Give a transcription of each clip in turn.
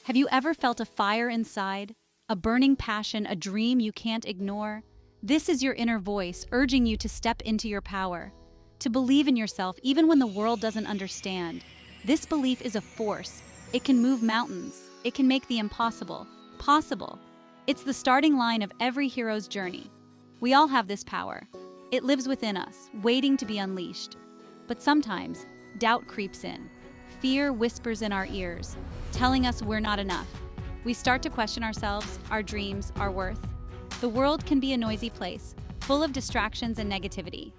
Have you ever felt a fire inside? A burning passion, a dream you can't ignore? This is your inner voice urging you to step into your power, to believe in yourself even when the world doesn't understand. This belief is a force. It can move mountains. It can make the impossible possible. It's the starting line of every hero's journey. We all have this power. It lives within us, waiting to be unleashed. But sometimes, doubt creeps in. Fear whispers in our ears, telling us we're not enough. We start to question ourselves, our dreams, our worth. The world can be a noisy place, full of distractions and negativity.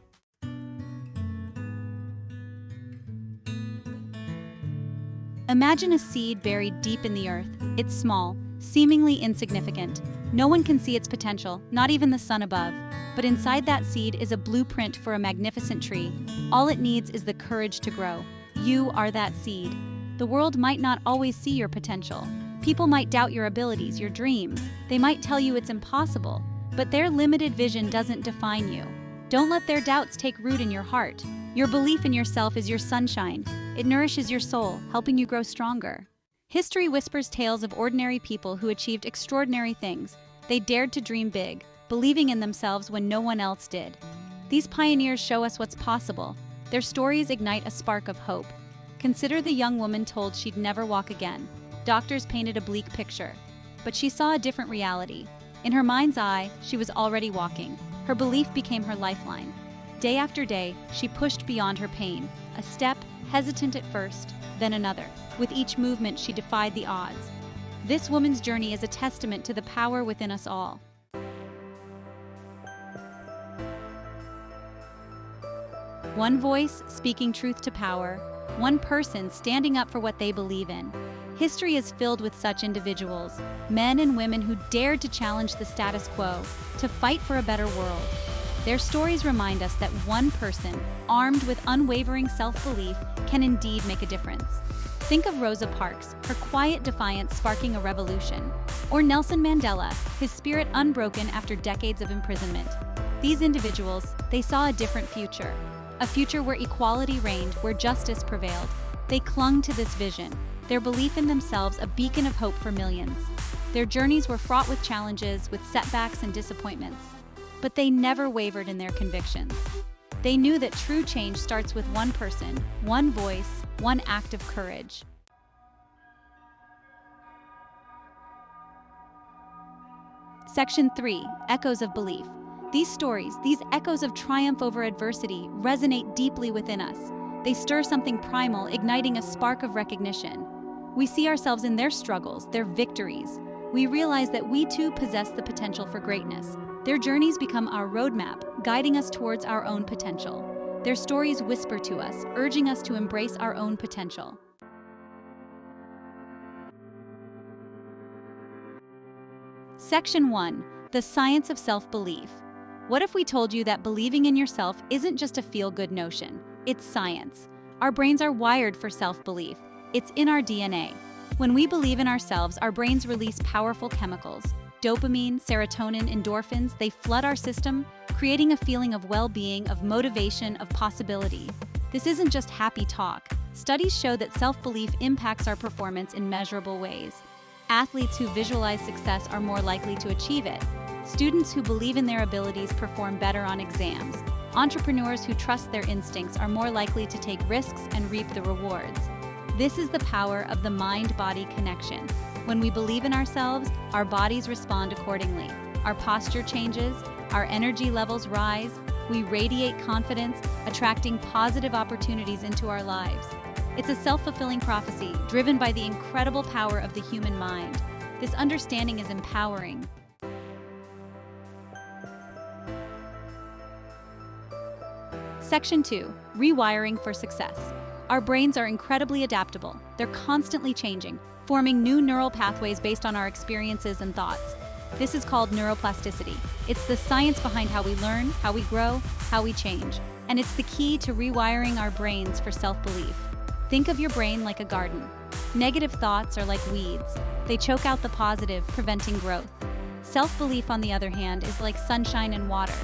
Imagine a seed buried deep in the earth. It's small, seemingly insignificant. No one can see its potential, not even the sun above. But inside that seed is a blueprint for a magnificent tree. All it needs is the courage to grow. You are that seed. The world might not always see your potential. People might doubt your abilities, your dreams. They might tell you it's impossible, but their limited vision doesn't define you. Don't let their doubts take root in your heart. Your belief in yourself is your sunshine. It nourishes your soul, helping you grow stronger. History whispers tales of ordinary people who achieved extraordinary things. They dared to dream big, believing in themselves when no one else did. These pioneers show us what's possible. Their stories ignite a spark of hope. Consider the young woman told she'd never walk again. Doctors painted a bleak picture, but she saw a different reality. In her mind's eye, she was already walking. Her belief became her lifeline. Day after day, she pushed beyond her pain, a step, hesitant at first, then another. With each movement, she defied the odds. This woman's journey is a testament to the power within us all. One voice speaking truth to power, one person standing up for what they believe in. History is filled with such individuals, men and women who dared to challenge the status quo, to fight for a better world. Their stories remind us that one person, armed with unwavering self-belief, can indeed make a difference. Think of Rosa Parks, her quiet defiance sparking a revolution. Or Nelson Mandela, his spirit unbroken after decades of imprisonment. These individuals, they saw a different future. A future where equality reigned, where justice prevailed. They clung to this vision, their belief in themselves a beacon of hope for millions. Their journeys were fraught with challenges, with setbacks and disappointments. But they never wavered in their convictions. They knew that true change starts with one person, one voice, one act of courage. Section 3. Echoes of Belief. These stories, these echoes of triumph over adversity, resonate deeply within us. They stir something primal, igniting a spark of recognition. We see ourselves in their struggles, their victories. We realize that we too possess the potential for greatness. Their journeys become our roadmap, guiding us towards our own potential. Their stories whisper to us, urging us to embrace our own potential. Section 1. The Science of Self-Belief. What if we told you that believing in yourself isn't just a feel-good notion? It's science. Our brains are wired for self-belief. It's in our DNA. When we believe in ourselves, our brains release powerful chemicals. Dopamine, serotonin, endorphins, they flood our system, creating a feeling of well-being, of motivation, of possibility. This isn't just happy talk. Studies show that self-belief impacts our performance in measurable ways. Athletes who visualize success are more likely to achieve it. Students who believe in their abilities perform better on exams. Entrepreneurs who trust their instincts are more likely to take risks and reap the rewards. This is the power of the mind-body connection. When we believe in ourselves, our bodies respond accordingly. Our posture changes, our energy levels rise, we radiate confidence, attracting positive opportunities into our lives. It's a self-fulfilling prophecy, driven by the incredible power of the human mind. This understanding is empowering. Section 2. Rewiring for Success. Our brains are incredibly adaptable. They're constantly changing, forming new neural pathways based on our experiences and thoughts. This is called neuroplasticity. It's the science behind how we learn, how we grow, how we change. And it's the key to rewiring our brains for self-belief. Think of your brain like a garden. Negative thoughts are like weeds. They choke out the positive, preventing growth. Self-belief, on the other hand, is like sunshine and water.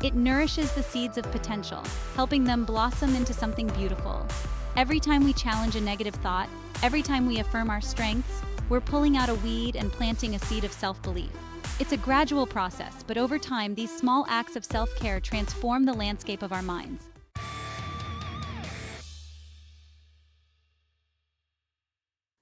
It nourishes the seeds of potential, helping them blossom into something beautiful. Every time we challenge a negative thought, every time we affirm our strengths, We're pulling out a weed and planting a seed of self-belief. It's a gradual process, but over time, these small acts of self-care transform the landscape of our minds.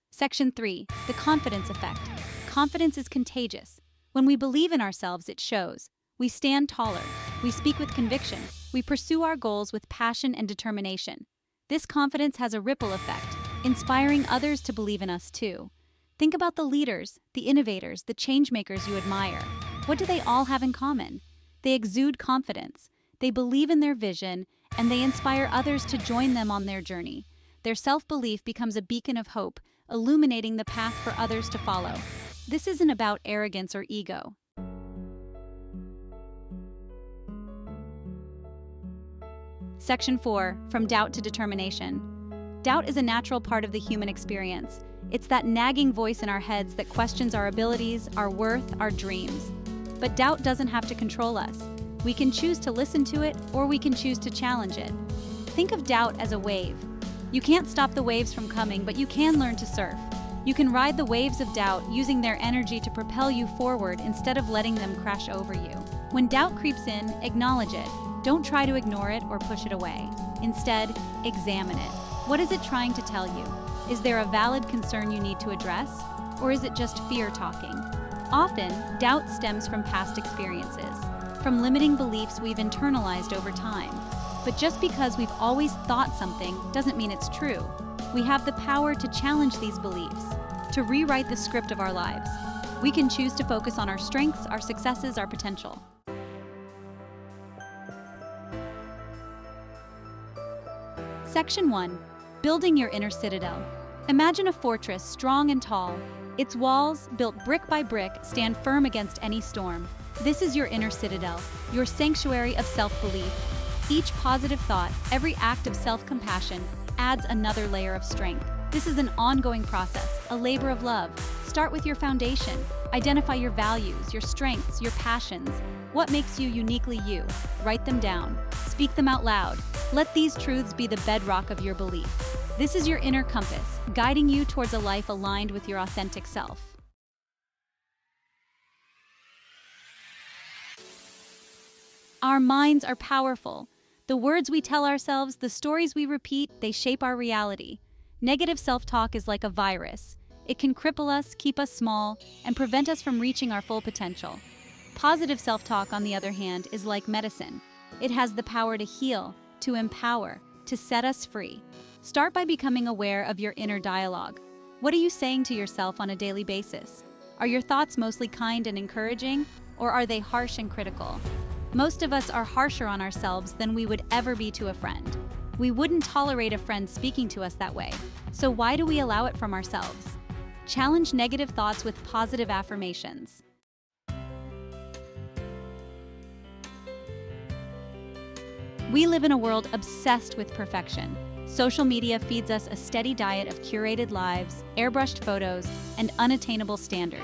Section 3. The confidence effect. Confidence is contagious. When we believe in ourselves, it shows. We stand taller. We speak with conviction. We pursue our goals with passion and determination. This confidence has a ripple effect, inspiring others to believe in us too. Think about the leaders, the innovators, the changemakers you admire. What do they all have in common? They exude confidence. They believe in their vision, and they inspire others to join them on their journey. Their self-belief becomes a beacon of hope, illuminating the path for others to follow. This isn't about arrogance or ego. Section 4. From doubt to determination. Doubt is a natural part of the human experience. It's that nagging voice in our heads that questions our abilities, our worth, our dreams. But doubt doesn't have to control us. We can choose to listen to it, or we can choose to challenge it. Think of doubt as a wave. You can't stop the waves from coming, but you can learn to surf. You can ride the waves of doubt, using their energy to propel you forward instead of letting them crash over you. When doubt creeps in, acknowledge it. Don't try to ignore it or push it away. Instead, examine it. What is it trying to tell you? Is there a valid concern you need to address? Or is it just fear talking? Often, doubt stems from past experiences, from limiting beliefs we've internalized over time. But just because we've always thought something doesn't mean it's true. We have the power to challenge these beliefs, to rewrite the script of our lives. We can choose to focus on our strengths, our successes, our potential. Section 1. Building your inner citadel. Imagine a fortress strong and tall. Its walls, built brick by brick, stand firm against any storm. This is your inner citadel, your sanctuary of self-belief. Each positive thought, every act of self-compassion, adds another layer of strength. This is an ongoing process, a labor of love. Start with your foundation. Identify your values, your strengths, your passions. What makes you uniquely you? Write them down. Speak them out loud. Let these truths be the bedrock of your belief. This is your inner compass, guiding you towards a life aligned with your authentic self. Our minds are powerful. The words we tell ourselves, the stories we repeat, they shape our reality. Negative self-talk is like a virus. It can cripple us, keep us small, and prevent us from reaching our full potential. Positive self-talk, on the other hand, is like medicine. It has the power to heal, to empower, to set us free. Start by becoming aware of your inner dialogue. What are you saying to yourself on a daily basis? Are your thoughts mostly kind and encouraging, or are they harsh and critical? Most of us are harsher on ourselves than we would ever be to a friend. We wouldn't tolerate a friend speaking to us that way, so why do we allow it from ourselves? Challenge negative thoughts with positive affirmations. We live in a world obsessed with perfection. Social media feeds us a steady diet of curated lives, airbrushed photos, and unattainable standards.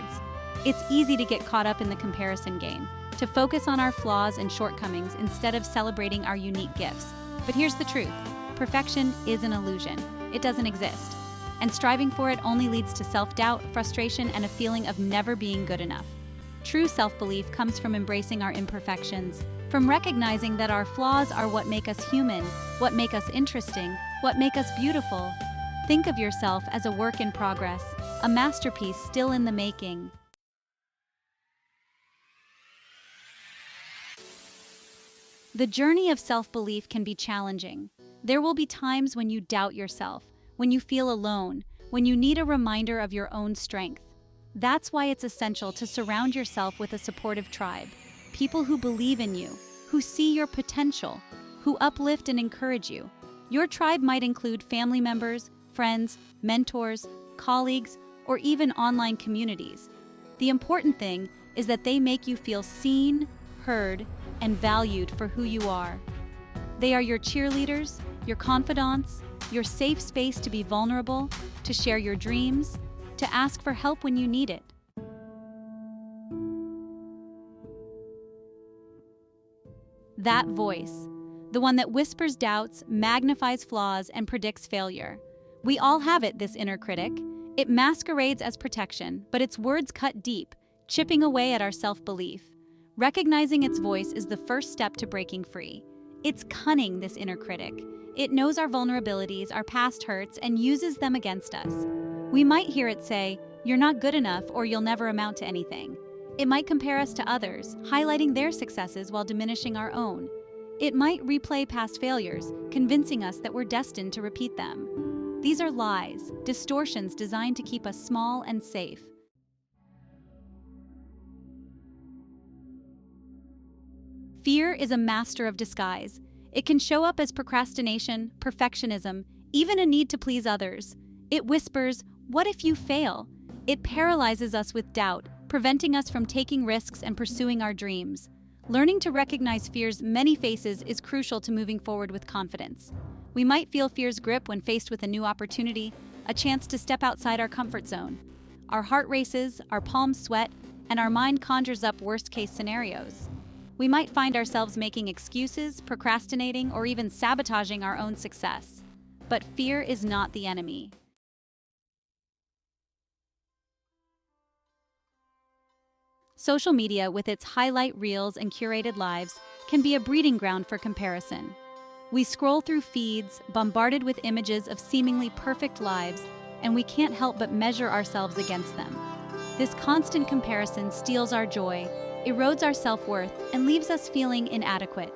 It's easy to get caught up in the comparison game, to focus on our flaws and shortcomings instead of celebrating our unique gifts. But here's the truth. Perfection is an illusion. It doesn't exist. And striving for it only leads to self-doubt, frustration, and a feeling of never being good enough. True self-belief comes from embracing our imperfections, from recognizing that our flaws are what make us human, what make us interesting, what make us beautiful. Think of yourself as a work in progress, a masterpiece still in the making. The journey of self-belief can be challenging. There will be times when you doubt yourself, when you feel alone, when you need a reminder of your own strength. That's why it's essential to surround yourself with a supportive tribe. People who believe in you, who see your potential, who uplift and encourage you. Your tribe might include family members, friends, mentors, colleagues, or even online communities. The important thing is that they make you feel seen, heard, and valued for who you are. They are your cheerleaders, your confidants, your safe space to be vulnerable, to share your dreams, to ask for help when you need it. That voice, the one that whispers doubts, magnifies flaws, and predicts failure. We all have it, this inner critic. It masquerades as protection, but its words cut deep, chipping away at our self-belief. Recognizing its voice is the first step to breaking free. It's cunning, this inner critic. It knows our vulnerabilities, our past hurts, and uses them against us. We might hear it say, "You're not good enough," or "You'll never amount to anything." It might compare us to others, highlighting their successes while diminishing our own. It might replay past failures, convincing us that we're destined to repeat them. These are lies, distortions designed to keep us small and safe. Fear is a master of disguise. It can show up as procrastination, perfectionism, even a need to please others. It whispers, "What if you fail?" It paralyzes us with doubt, preventing us from taking risks and pursuing our dreams. Learning to recognize fear's many faces is crucial to moving forward with confidence. We might feel fear's grip when faced with a new opportunity, a chance to step outside our comfort zone. Our heart races, our palms sweat, and our mind conjures up worst-case scenarios. We might find ourselves making excuses, procrastinating, or even sabotaging our own success. But fear is not the enemy. Social media, with its highlight reels and curated lives, can be a breeding ground for comparison. We scroll through feeds, bombarded with images of seemingly perfect lives, and we can't help but measure ourselves against them. This constant comparison steals our joy, erodes our self-worth, and leaves us feeling inadequate.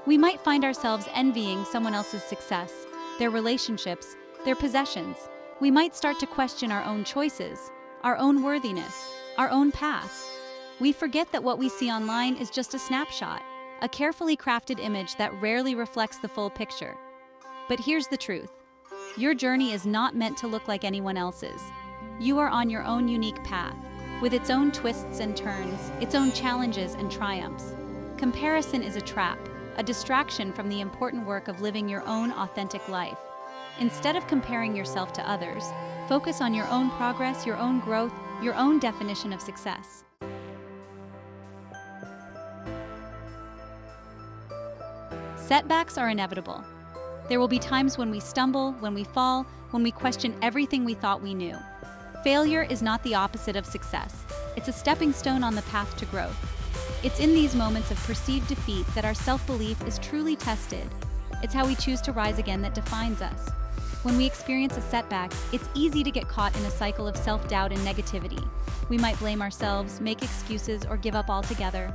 We might find ourselves envying someone else's success, their relationships, their possessions. We might start to question our own choices, our own worthiness, our own path. We forget that what we see online is just a snapshot, a carefully crafted image that rarely reflects the full picture. But here's the truth. Your journey is not meant to look like anyone else's. You are on your own unique path, with its own twists and turns, its own challenges and triumphs. Comparison is a trap, a distraction from the important work of living your own authentic life. Instead of comparing yourself to others, focus on your own progress, your own growth, your own definition of success. Setbacks are inevitable. There will be times when we stumble, when we fall, when we question everything we thought we knew. Failure is not the opposite of success. It's a stepping stone on the path to growth. It's in these moments of perceived defeat that our self-belief is truly tested. It's how we choose to rise again that defines us. When we experience a setback, it's easy to get caught in a cycle of self-doubt and negativity. We might blame ourselves, make excuses, or give up altogether.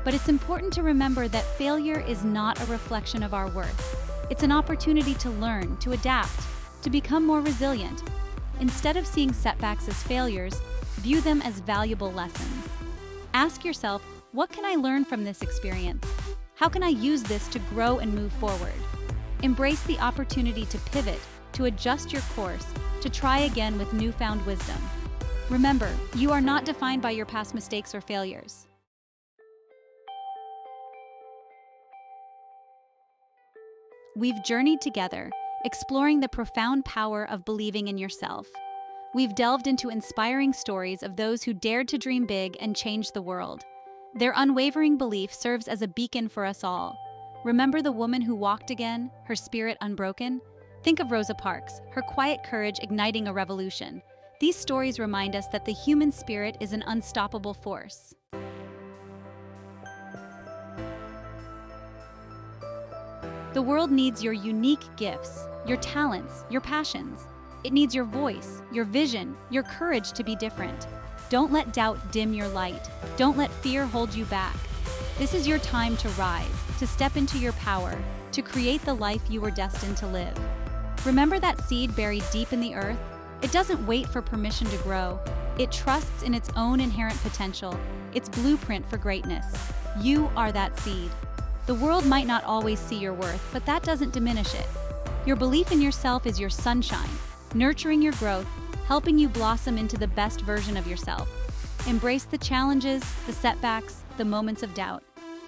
But it's important to remember that failure is not a reflection of our worth. It's an opportunity to learn, to adapt, to become more resilient. Instead of seeing setbacks as failures, view them as valuable lessons. Ask yourself, what can I learn from this experience? How can I use this to grow and move forward? Embrace the opportunity to pivot, to adjust your course, to try again with newfound wisdom. Remember, you are not defined by your past mistakes or failures. We've journeyed together, exploring the profound power of believing in yourself. We've delved into inspiring stories of those who dared to dream big and change the world. Their unwavering belief serves as a beacon for us all. Remember the woman who walked again, her spirit unbroken? Think of Rosa Parks, her quiet courage igniting a revolution. These stories remind us that the human spirit is an unstoppable force. The world needs your unique gifts, your talents, your passions. It needs your voice, your vision, your courage to be different. Don't let doubt dim your light. Don't let fear hold you back. This is your time to rise, to step into your power, to create the life you were destined to live. Remember that seed buried deep in the earth? It doesn't wait for permission to grow. It trusts in its own inherent potential, its blueprint for greatness. You are that seed. The world might not always see your worth, but that doesn't diminish it. Your belief in yourself is your sunshine, nurturing your growth, helping you blossom into the best version of yourself. Embrace the challenges, the setbacks, the moments of doubt.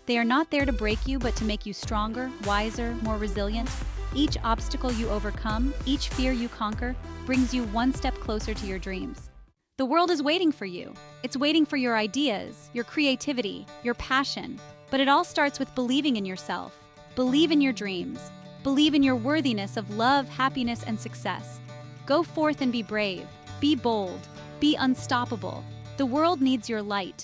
They are not there to break you, but to make you stronger, wiser, more resilient. Each obstacle you overcome, each fear you conquer, brings you one step closer to your dreams. The world is waiting for you. It's waiting for your ideas, your creativity, your passion. But it all starts with believing in yourself. Believe in your dreams. Believe in your worthiness of love, happiness, and success. Go forth and be brave. Be bold. Be unstoppable. The world needs your light.